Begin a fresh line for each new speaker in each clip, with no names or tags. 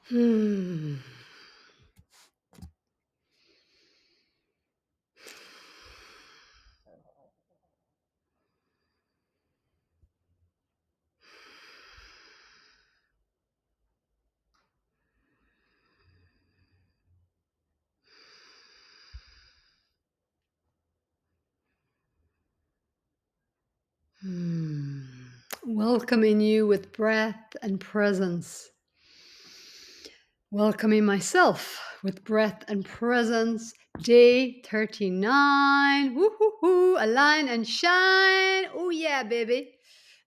Hmm. Hmm. Welcoming you with breath and presence. Welcoming myself with breath and presence. Day 39. Woo-hoo-hoo. Align and shine. Oh, yeah, baby.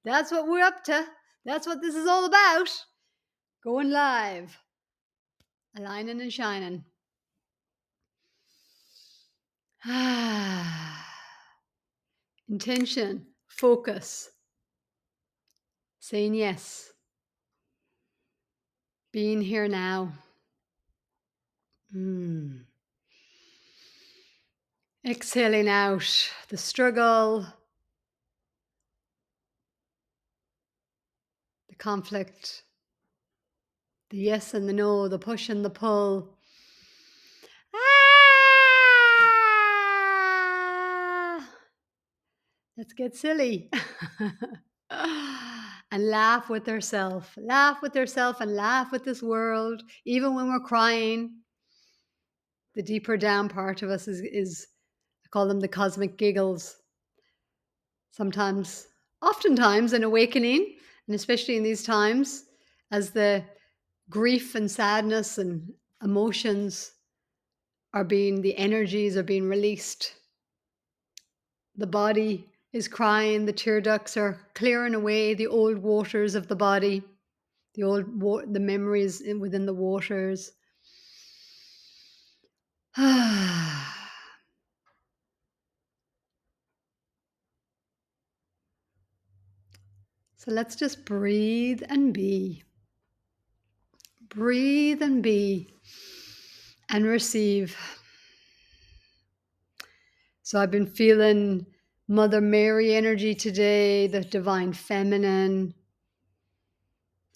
That's what we're up to. That's what this is all about. Going live. Aligning and shining. Intention. Focus. Saying yes. Being here now. Exhaling out the struggle, the conflict, the yes and the no, the push and the pull. Ah! Let's get silly. And laugh with ourselves. Laugh with ourselves and laugh with this world. Even when we're crying, the deeper down part of us is I call them the cosmic giggles. Sometimes, oftentimes, an awakening, and especially in these times, as the grief and sadness and emotions the energies are being released. The body is crying, the tear ducts are clearing away the old waters of the body, the memories within the waters. So let's just breathe and be. Breathe and be and receive. So I've been feeling Mother Mary energy today, the divine feminine,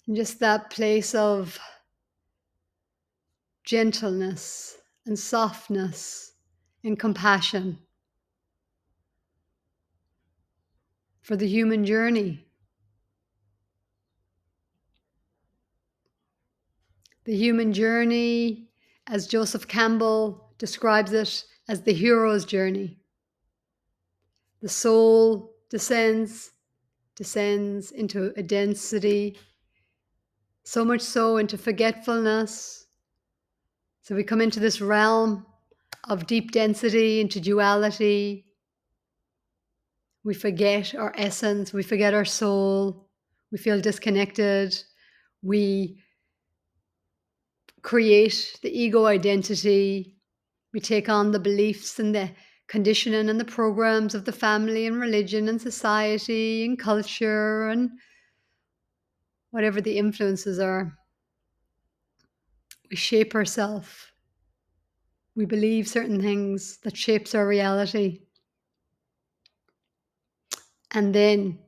and just that place of gentleness and softness and compassion for the human journey. The human journey, as Joseph Campbell describes it, as the hero's journey. The soul descends into a density, so much so into forgetfulness. So we come into this realm of deep density, into duality. We forget our essence, we forget our soul, we feel disconnected, we create the ego identity, we take on the beliefs and the conditioning and the programs of the family and religion and society and culture and whatever the influences are. We shape ourselves. We believe certain things that shapes our reality. And then,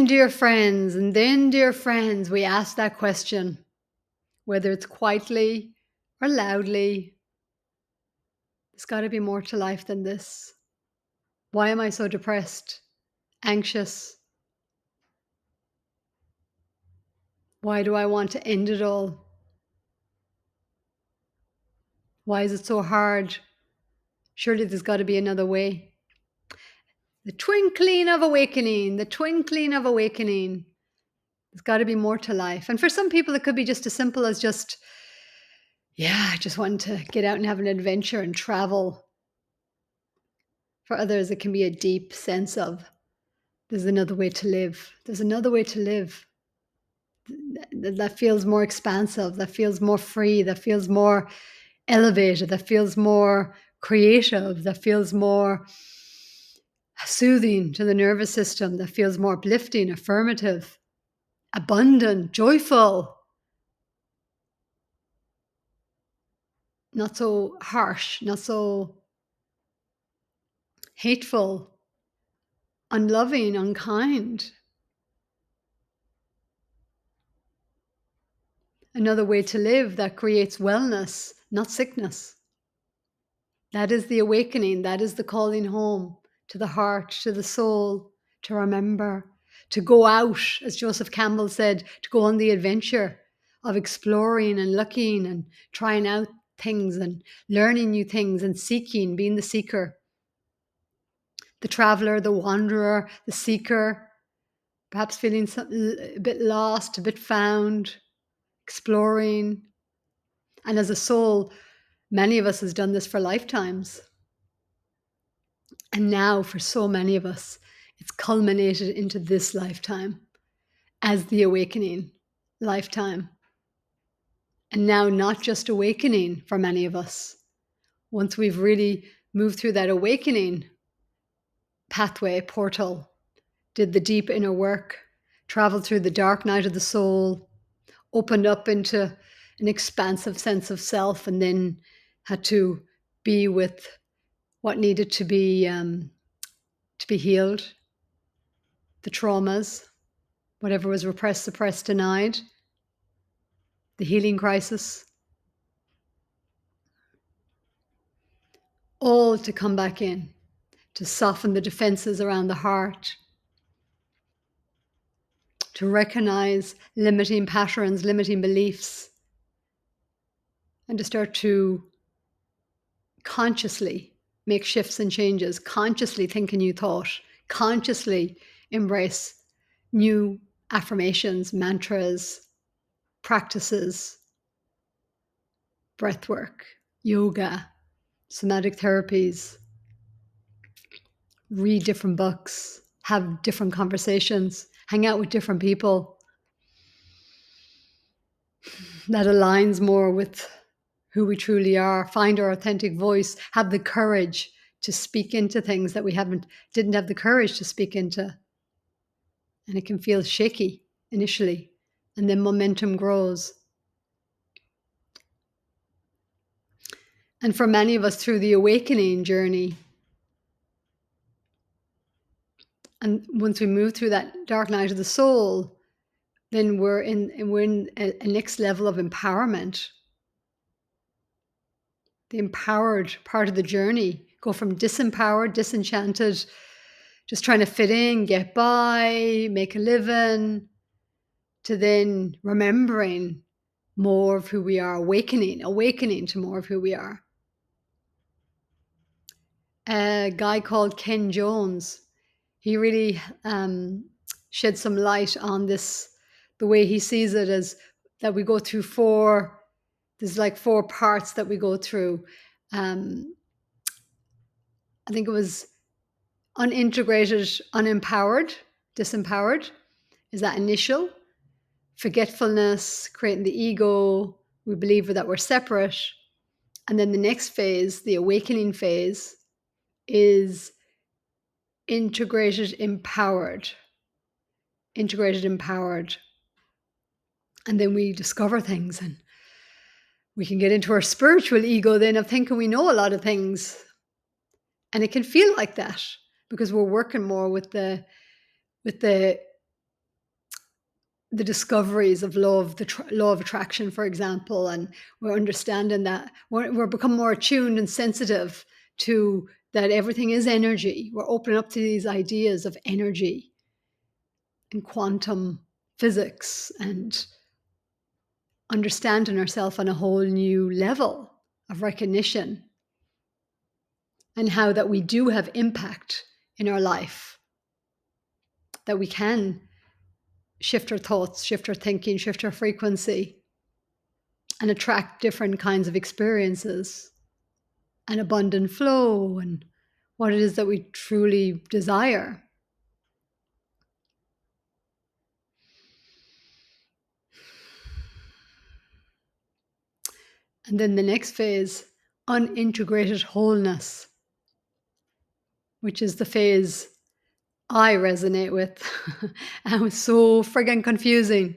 dear friends, we ask that question, whether it's quietly or loudly. There's got to be more to life than this. Why am I so depressed, anxious? Why do I want to end it all? Why is it so hard? Surely there's got to be another way. The twinkling of awakening. There's got to be more to life. And for some people, it could be just as simple as I just want to get out and have an adventure and travel. For others, it can be a deep sense of there's another way to live. There's another way to live that feels more expansive, that feels more free, that feels more elevated, that feels more creative, that feels more soothing to the nervous system, that feels more uplifting, affirmative, abundant, joyful, not so harsh, not so hateful, unloving, unkind. another way to live that creates wellness, not sickness. That is the awakening. That is the calling home to the heart, to the soul, to remember, to go out, as Joseph Campbell said, to go on the adventure of exploring and looking and trying out things and learning new things and seeking, being the seeker, the traveler, the wanderer, the seeker, perhaps feeling a bit lost, a bit found, exploring. And as a soul, many of us has done this for lifetimes. And now for so many of us, it's culminated into this lifetime as the awakening lifetime. And now not just awakening for many of us. Once we've really moved through that awakening pathway, portal, did the deep inner work, traveled through the dark night of the soul, opened up into an expansive sense of self, and then had to be with what needed to be healed, the traumas, whatever was repressed, suppressed, denied, the healing crisis, all to come back in, to soften the defenses around the heart, to recognize limiting patterns, limiting beliefs, and to start to consciously make shifts and changes, consciously think a new thought, consciously embrace new affirmations, mantras, practices, breath work, yoga, somatic therapies, read different books, have different conversations, hang out with different people that aligns more with who we truly are, find our authentic voice, have the courage to speak into things that we didn't have the courage to speak into. And it can feel shaky initially, and then momentum grows. And for many of us through the awakening journey, and once we move through that dark night of the soul, then we're in a next level of empowerment. The empowered part of the journey, go from disempowered, disenchanted, just trying to fit in, get by, make a living, to then remembering more of who we are, awakening to more of who we are. A guy called Ken Jones, he really shed some light on this, the way he sees it as that we go through there's like four parts that we go through. I think it was unintegrated, unempowered, disempowered is that initial. Forgetfulness, creating the ego, we believe that we're separate. And then the next phase, the awakening phase, is integrated, empowered. And then we discover things, and we can get into our spiritual ego then of thinking we know a lot of things. And it can feel like that because we're working more with the discoveries of law of attraction, for example, and we're understanding that we're becoming more attuned and sensitive to that everything is energy. We're opening up to these ideas of energy and quantum physics and understanding ourselves on a whole new level of recognition, and how that we do have impact in our life, that we can shift our thoughts, shift our thinking, shift our frequency, and attract different kinds of experiences and abundant flow and what it is that we truly desire. And then the next phase, unintegrated wholeness, which is the phase I resonate with. And it was so friggin' confusing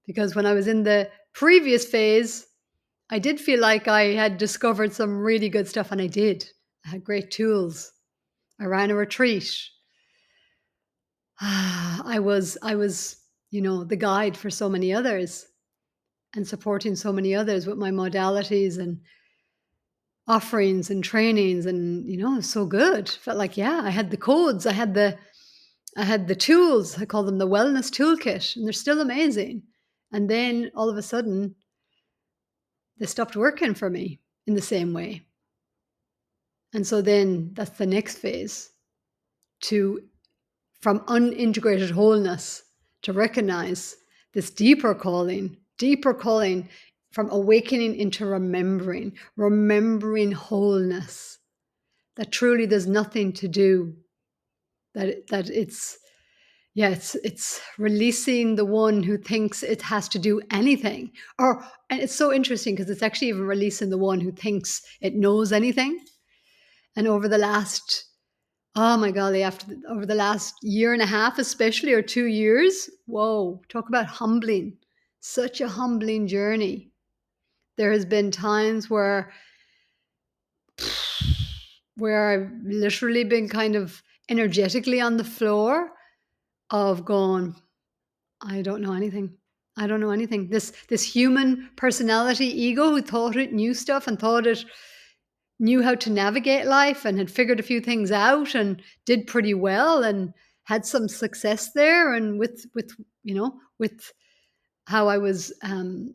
because when I was in the previous phase, I did feel like I had discovered some really good stuff, and I did. I had great tools. I ran a retreat. I was, the guide for so many others. and supporting so many others with my modalities and offerings and trainings, and it was so good. Felt like, yeah, I had the codes, I had the tools. I call them the wellness toolkit, and they're still amazing. And then all of a sudden, they stopped working for me in the same way. And so then that's the next phase, to from unintegrated wholeness to recognize this deeper calling from awakening into remembering wholeness, that truly there's nothing to do, that it's, yeah, it's releasing the one who thinks it has to do anything. And it's so interesting because it's actually even releasing the one who thinks it knows anything. And over the last, oh my golly, over the last year and a half, especially, or 2 years, whoa, talk about humbling. Such a humbling journey. There has been times where I've literally been kind of energetically on the floor of going, I don't know anything. I don't know anything. This human personality ego who thought it knew stuff and thought it knew how to navigate life and had figured a few things out and did pretty well and had some success there, and with how I was how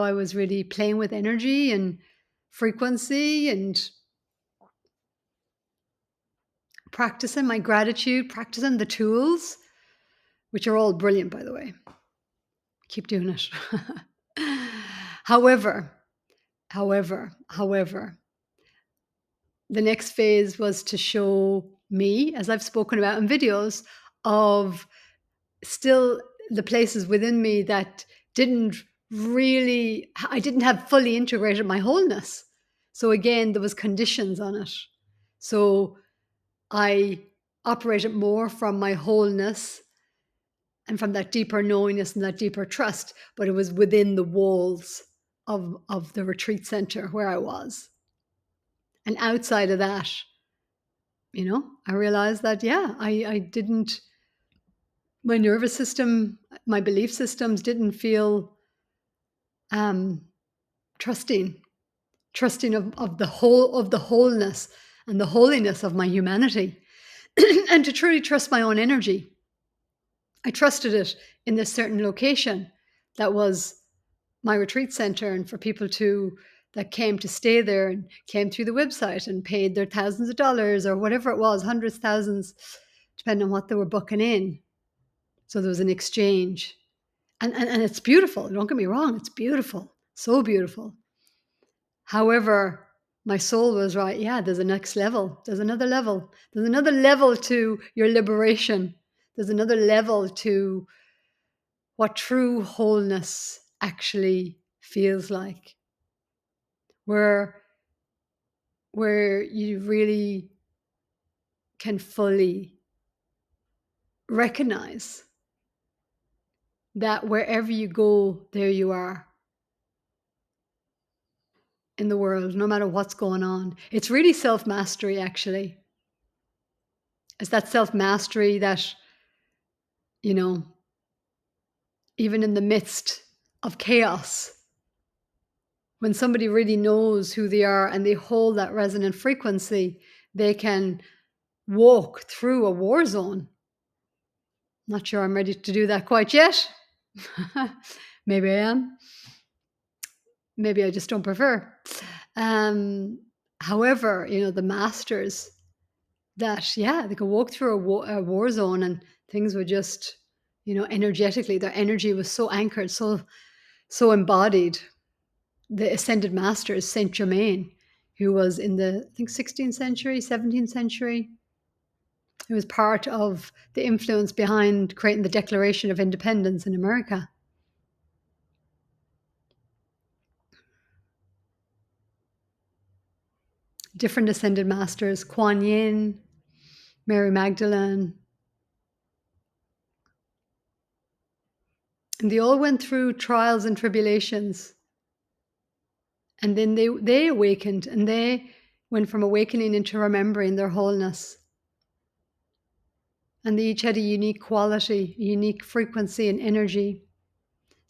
I was really playing with energy and frequency and practicing my gratitude, practicing the tools, which are all brilliant, by the way. Keep doing it. However, the next phase was to show me, as I've spoken about in videos, of still the places within me that I didn't have fully integrated my wholeness. So again, there was conditions on it. So I operated more from my wholeness and from that deeper knowingness and that deeper trust, but it was within the walls of the retreat center where I was. And outside of that, I realized that, I didn't, my nervous system, my belief systems didn't feel trusting of the wholeness and the holiness of my humanity, and to truly trust my own energy. I trusted it in this certain location that was my retreat center, and for people that came to stay there and came through the website and paid their thousands of dollars or whatever it was, hundreds, thousands, depending on what they were booking in. So there was an exchange. And it's beautiful. Don't get me wrong. It's beautiful. So beautiful. However, my soul was right. Yeah, there's a next level. There's another level. There's another level to your liberation. There's another level to what true wholeness actually feels like. Where you really can fully recognize that wherever you go, there you are in the world, no matter what's going on. It's really self-mastery, actually. It's that self-mastery that, even in the midst of chaos, when somebody really knows who they are and they hold that resonant frequency, they can walk through a war zone. Not sure I'm ready to do that quite yet. Maybe I am. Maybe I just don't prefer. However, the masters that, they could walk through a war zone and things would just, energetically, their energy was so anchored, so embodied. The ascended masters, Saint Germain, who was in the, I think, 16th century, 17th century. He was part of the influence behind creating the Declaration of Independence in America. Different ascended masters, Kuan Yin, Mary Magdalene. And they all went through trials and tribulations. And then they awakened, and they went from awakening into remembering their wholeness. And they each had a unique quality, a unique frequency and energy.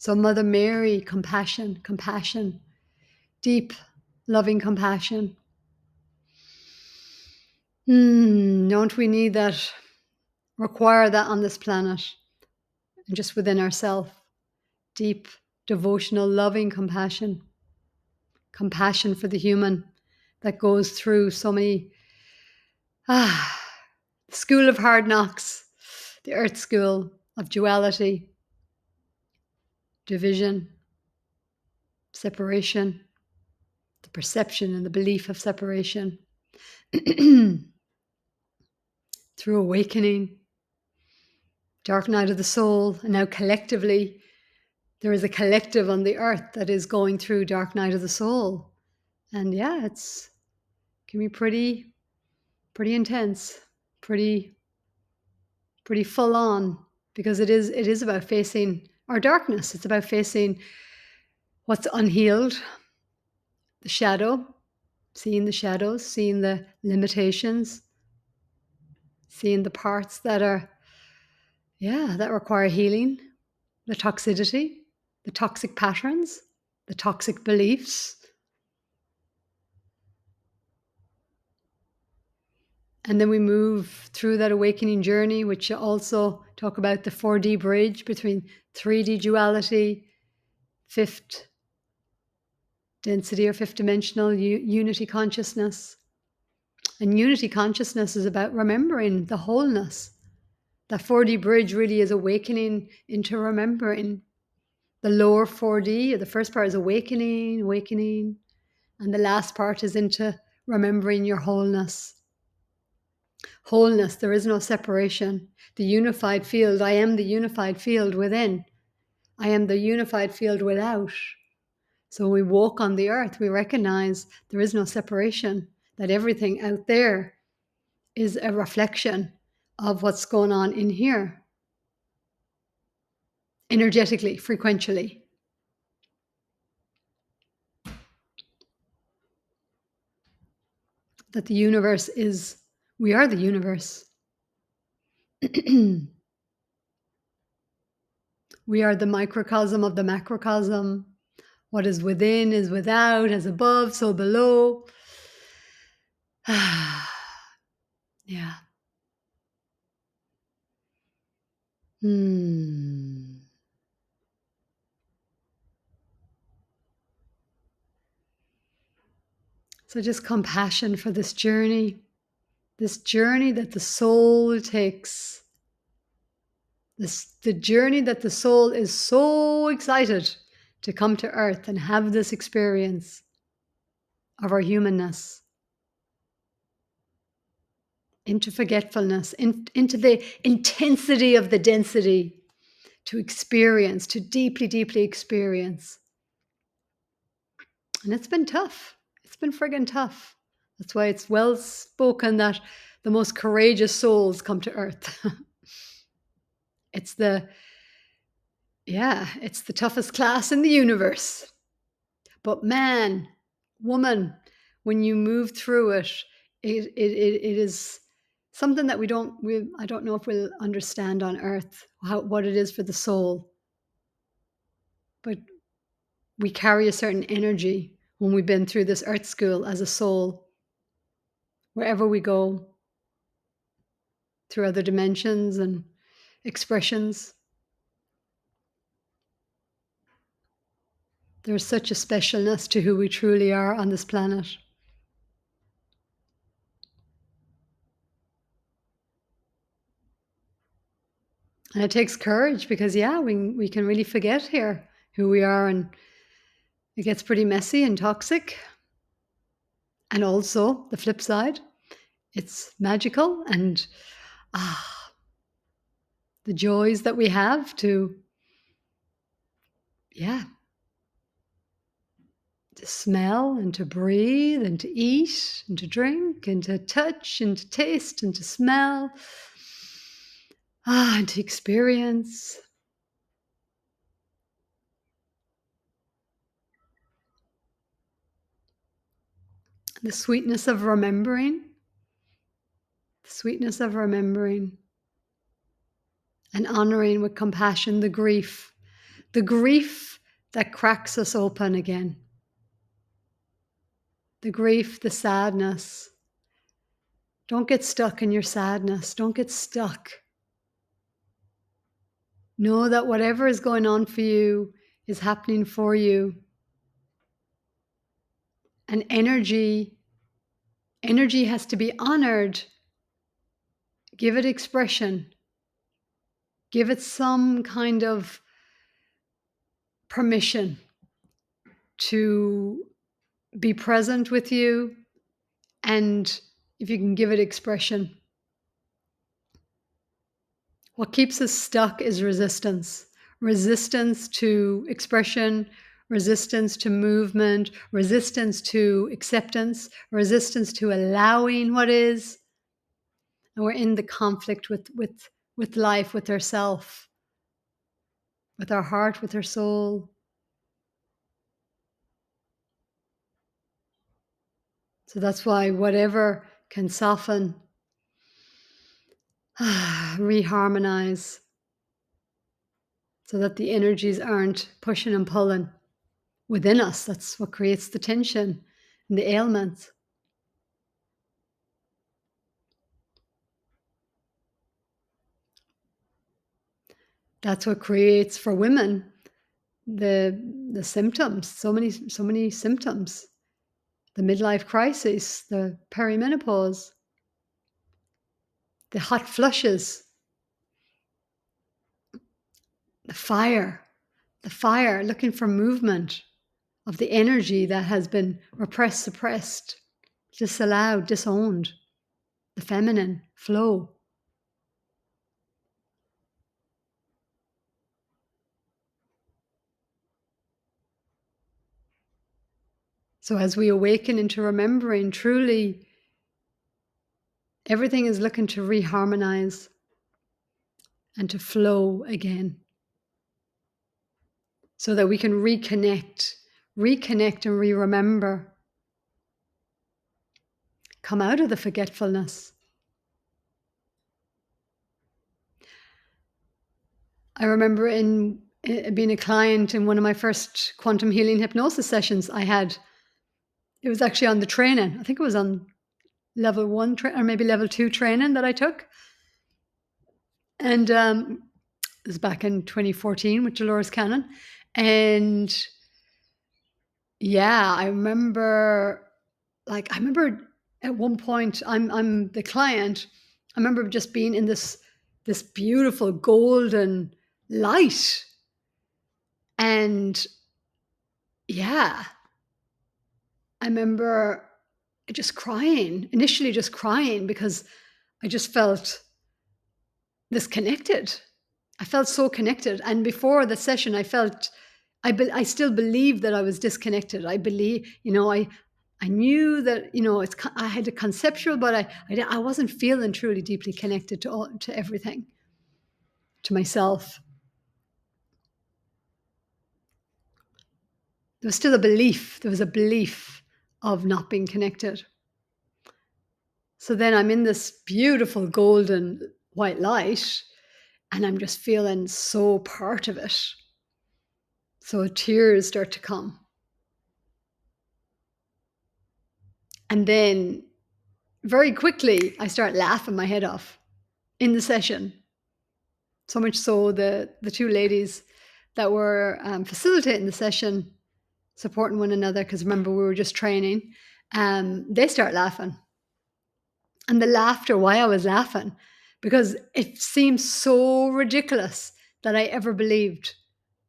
So Mother Mary, compassion, compassion, deep, loving compassion. Don't we need that, require that on this planet and just within ourselves? Deep, devotional, loving compassion. Compassion for the human that goes through so many, school of hard knocks, the earth school of duality, division, separation, the perception and the belief of separation. Through awakening, dark night of the soul, and now collectively, there is a collective on the earth that is going through dark night of the soul. And yeah, it's can be pretty intense, pretty full on, because it is about facing our darkness. It's about facing what's unhealed, the shadow, seeing the shadows, seeing the limitations, seeing the parts that require healing, the toxicity, the toxic patterns, the toxic beliefs. And then we move through that awakening journey, which also talk about the 4D bridge between 3D duality, fifth density or fifth dimensional unity consciousness. And unity consciousness is about remembering the wholeness. That 4D bridge really is awakening into remembering. The lower 4D, the first part is awakening, and the last part is into remembering your wholeness. Wholeness, there is no separation. The unified field, I am the unified field within. I am the unified field without. So when we walk on the earth, we recognize there is no separation, that everything out there is a reflection of what's going on in here, energetically, frequentially. That the universe is, we are the universe. We are the microcosm of the macrocosm. What is within is without, as above, so below. Yeah. So just compassion for this journey that the soul takes. The journey that the soul is so excited to come to earth and have this experience of our humanness, into forgetfulness, into the intensity of the density, to experience, to deeply, deeply experience. And it's been tough. It's been friggin' tough. That's why it's well spoken that the most courageous souls come to earth. It's the toughest class in the universe. But man, woman, when you move through it, it is something that I don't know if we'll understand on earth, what it is for the soul. But we carry a certain energy when we've been through this earth school as a soul. Wherever we go, through other dimensions and expressions, there's such a specialness to who we truly are on this planet. And it takes courage because, we can really forget here who we are, and it gets pretty messy and toxic. And also, the flip side, it's magical, and the joys that we have to smell and to breathe and to eat and to drink and to touch and to taste and to smell, and to experience. The sweetness of remembering, and honoring with compassion the grief the grief that cracks us open again, the grief, the sadness. Don't get stuck in your sadness. Don't get stuck. Know that whatever is going on for you is happening for you. And energy has to be honored. Give it expression. Give it some kind of permission to be present with you, and if you can give it expression. What keeps us stuck is resistance. Resistance to expression, resistance to movement, resistance to acceptance, resistance to allowing what is. And we're in the conflict with life, with ourself, with our heart, with our soul. So that's why whatever can soften, reharmonize, so that the energies aren't pushing and pulling within us. That's what creates the tension and the ailments. That's what creates for women the symptoms. So many symptoms. The midlife crisis, the perimenopause, the hot flushes, the fire, looking for movement of the energy that has been repressed, suppressed, disallowed, disowned, the feminine flow. So as we awaken into remembering, truly, everything is looking to reharmonize and to flow again, so that we can reconnect and re-remember, come out of the forgetfulness. I remember in being a client in one of my first quantum healing hypnosis sessions it was actually on the training. I think it was on level 1 or maybe level 2 training that I took. And it was back in 2014 with Dolores Cannon. And yeah, I remember at one point, I'm the client. I remember just being in this beautiful golden light. And yeah, I remember initially just crying because I just felt disconnected. I felt so connected. And before the session, I still believed that I was disconnected. I believe, I knew that, I had a conceptual, but I wasn't feeling truly deeply connected to everything, to myself. There was still a belief. There was a belief of not being connected. So then I'm in this beautiful golden white light, and I'm just feeling so part of it. So tears start to come. And then very quickly, I start laughing my head off in the session. So much so the two ladies that were facilitating the session, supporting one another, because remember, we were just training, they start laughing. And the laughter, why I was laughing, because it seems so ridiculous that I ever believed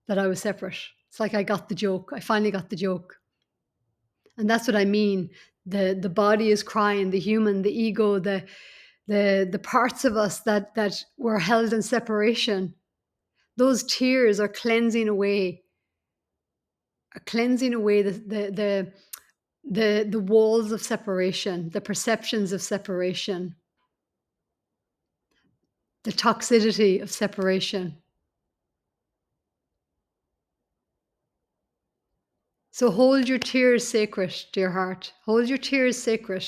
that I was separate. It's like I got the joke. I finally got the joke. And that's what I mean. The body is crying, the human, the ego, the parts of us that were held in separation. Those tears are cleansing away the walls of separation, the perceptions of separation, the toxicity of separation. So hold your tears sacred, dear heart. Hold your tears sacred.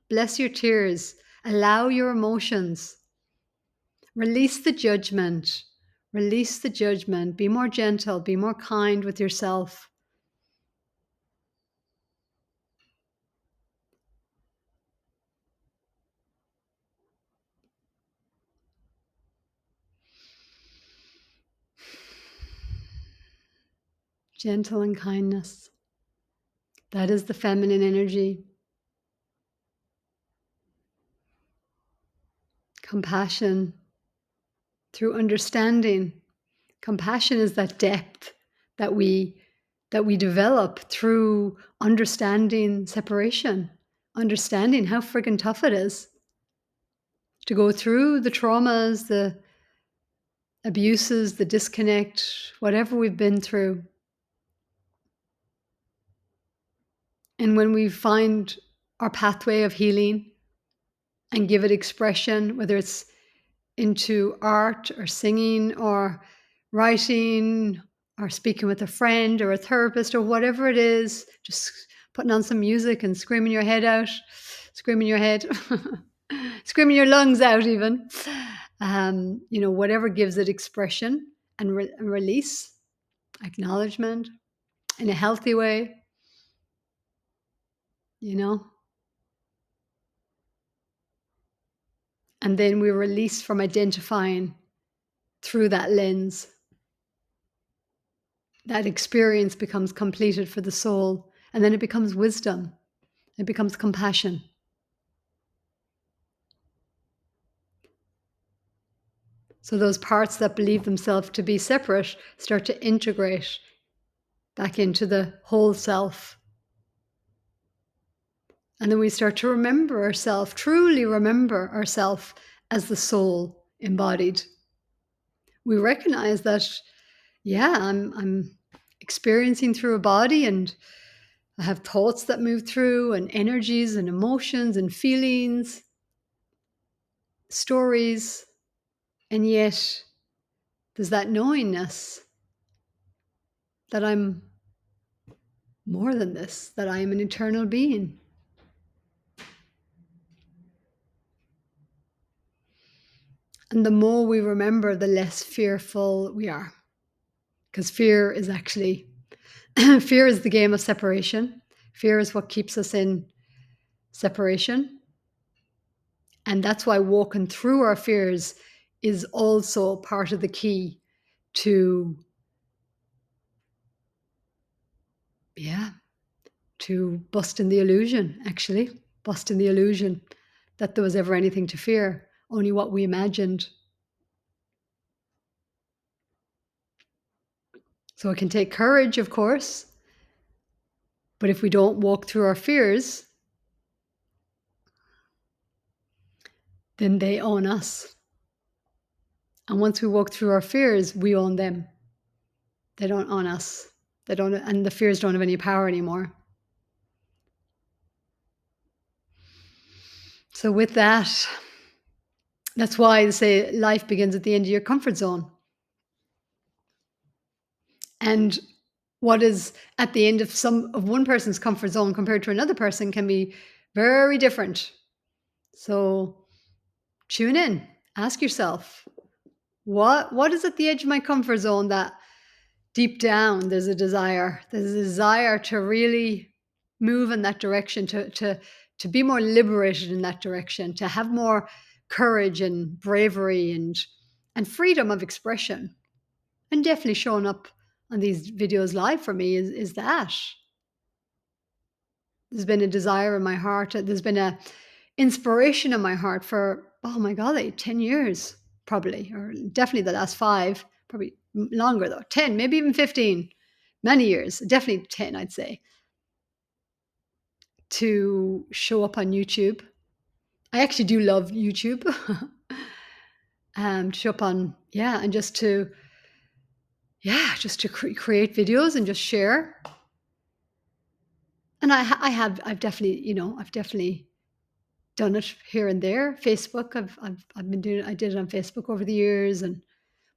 Bless your tears. Allow your emotions. Release the judgment. Release the judgment. Be more gentle. Be more kind with yourself. Gentle and kindness. That is the feminine energy. Compassion through understanding. Compassion is that depth that we develop through understanding separation, understanding how friggin' tough it is to go through the traumas, the abuses, the disconnect, whatever we've been through. And when we find our pathway of healing and give it expression, whether it's into art or singing or writing or speaking with a friend or a therapist or whatever it is, just putting on some music and screaming your head out, screaming your head, screaming your lungs out even. Whatever gives it expression and release, acknowledgement in a healthy way, and then we release from identifying through that lens. That experience becomes completed for the soul, and then it becomes wisdom. It becomes compassion. So those parts that believe themselves to be separate start to integrate back into the whole self. And then we start to remember ourselves, truly remember ourselves as the soul embodied. We recognize that, I'm experiencing through a body, and I have thoughts that move through, and energies and emotions and feelings, stories, and yet there's that knowingness that I'm more than this, that I am an eternal being. And the more we remember, the less fearful we are. Because fear is actually, fear is the game of separation. Fear is what keeps us in separation. And that's why walking through our fears is also part of the key to, to busting the illusion, actually. Busting the illusion that there was ever anything to fear, only what we imagined. So it can take courage, of course. But if we don't walk through our fears, then they own us. And once we walk through our fears, we own them. They don't own us. And the fears don't have any power anymore. So with that, that's why they say life begins at the end of your comfort zone. And what is at the end of one person's comfort zone compared to another person can be very different. So tune in, ask yourself, what is at the edge of my comfort zone that deep down there's a desire to really move in that direction, to be more liberated in that direction, to have more courage and bravery and freedom of expression. And definitely showing up on these videos live for me is that. There's been a desire in my heart. There's been a inspiration in my heart for, oh my golly, 10 years probably, or definitely the last 5, probably longer though, 10, maybe even 15, many years, definitely 10, I'd say, to show up on YouTube. I actually do love YouTube. To show up on, and just to create videos and just share. And I've definitely done it here and there. Facebook, I've been doing. I did it on Facebook over the years,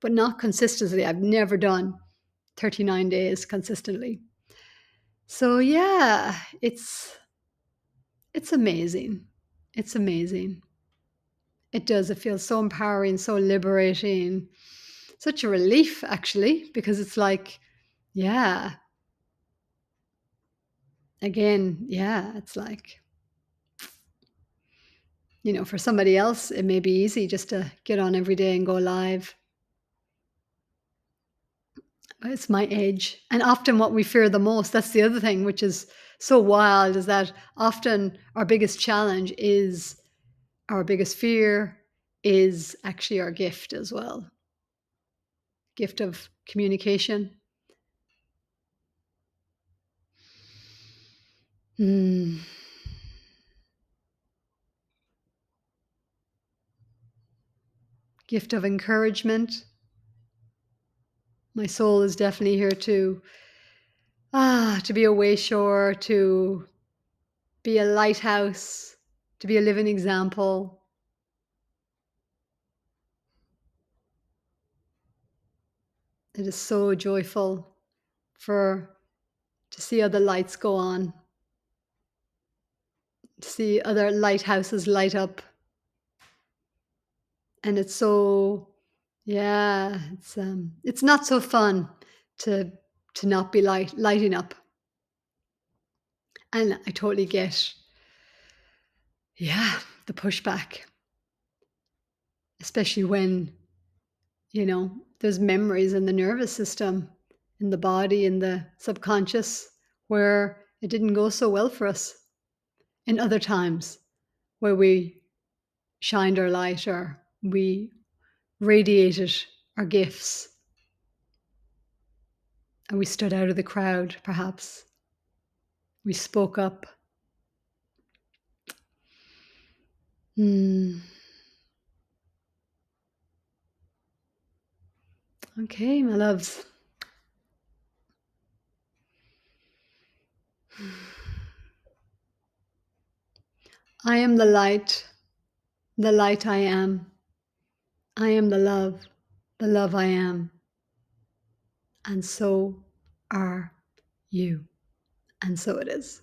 but not consistently. I've never done 39 days consistently. So it's amazing. It's amazing. It does. It feels so empowering, so liberating, such a relief actually, because it's like, yeah, again, yeah, it's like, for somebody else, it may be easy just to get on every day and go live. But it's my edge. And often what we fear the most, that's the other thing, which is so wild, is that often our biggest challenge is our biggest fear is actually our gift as well. Gift of communication. Hmm. Gift of encouragement. My soul is definitely here to be a way shore, to be a lighthouse, to be a living example. It is so joyful for to see other lights go on, to see other lighthouses light up. And it's so, yeah, it's not so fun to not be lighting up. And I totally get, yeah, the pushback, especially when, there's memories in the nervous system, in the body, in the subconscious, where it didn't go so well for us in other times, where we shined our light or we radiated our gifts and we stood out of the crowd, perhaps. We spoke up. Hmm. Okay, my loves. I am the light I am. I am the love I am. And so are you. And so it is.